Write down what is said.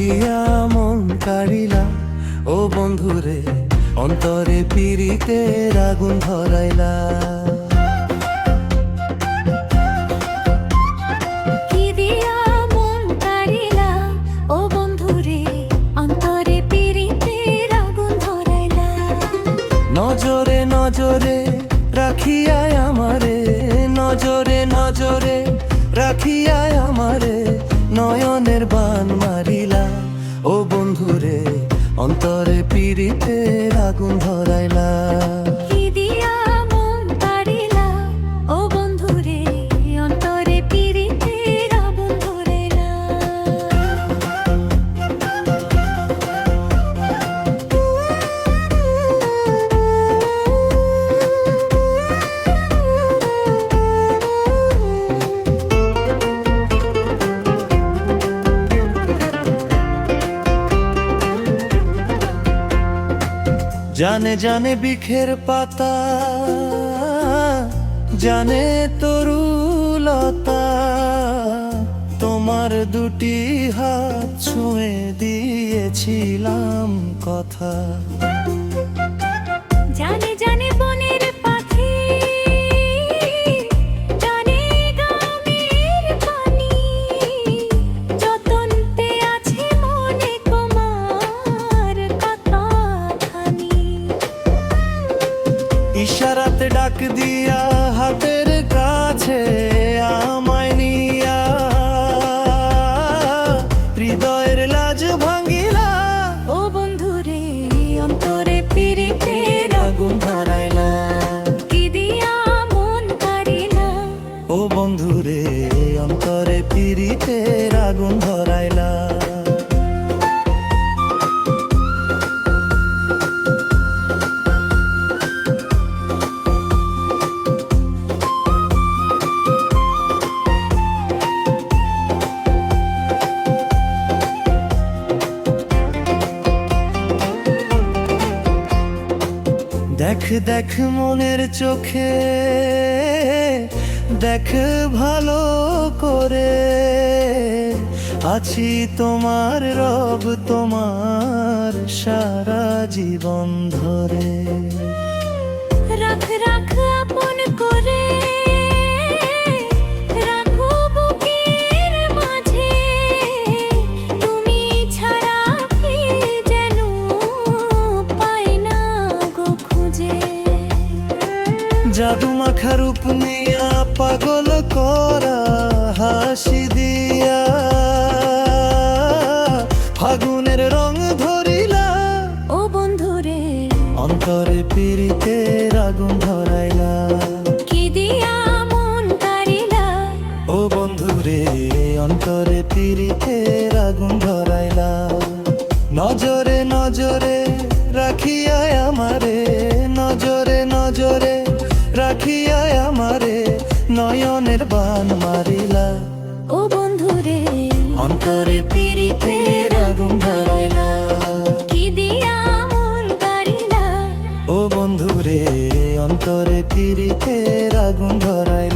দিয়া মন কাড়িলা ও বন্ধুরে, অন্তরে পিরিতের আগুন ধরাইলা। কি দিয়া মন কাড়িলা ও বন্ধুরে, অন্তরে পিরিতের আগুন ধরাইলা। নজরে নজরে রাখিয়ায় আমারে, নজরে নজরে রাখিয়ায় আমারে, নয়নের বান মারিলা ও বন্ধুরে, অন্তরে পিরিতের আগুন ধরাইলা। কি দিয়া মন কাড়িলা ও বন্ধুরে, অন্তরে পিরিতের আগুন ধরাইলা। জানে জানে বিখের পাতা, জানে তরুলতা, তোমার দুটি হাত ছুঁয়ে দিয়েছিলাম কথা। জানে জানে বনের পাখি, জানে গ্রামের পানি, যতনতে আছে মনে তোমার কথাখানি। ইশারাতে ডাক দিয়া হাতের কাছে আমায় নিয়া, হৃদয়ের লাজ ভাঙিলা ও বন্ধুরে, অন্তরে পিরিতের আগুন ধরাইলা। কি দিয়া মন কাড়িলা ও বন্ধুরে, অন্তরে পিরিতের আগুন ধরাইলা। দেখ দেখ মনের চোখে, দেখ ভালো করে, আছি তোমার রব, তোমার সারা জীবন ধরে। রাখ রাখ আপন করে, রাখো বুকের মাঝে, তুমি ছাড়া কি যেন পাই না গো খুঁজে। জাদু মাখা রূপ নিয়া পাগল করা হাসি দিয়া, ফাগুনের রং ধরিলা ও বন্ধুরে, অন্তরে পিরিতের আগুন ধরাইলা। কি দিয়া মন কাড়িলা ও বন্ধুরে, অন্তরে পিরিতের আগুন ধরাইলা। নজরে নজরে রাখিয়ায় আমারে, নজরে নজরে রাখিয়ায় আমারে, নয়নের বান মারিলা ও বন্ধুরে, অন্তরে পিরিতের আগুন ধরাইলা। কি দিয়া মন কাড়িলা ও বন্ধুরে, অন্তরে পিরিতের আগুন ধরাইলা।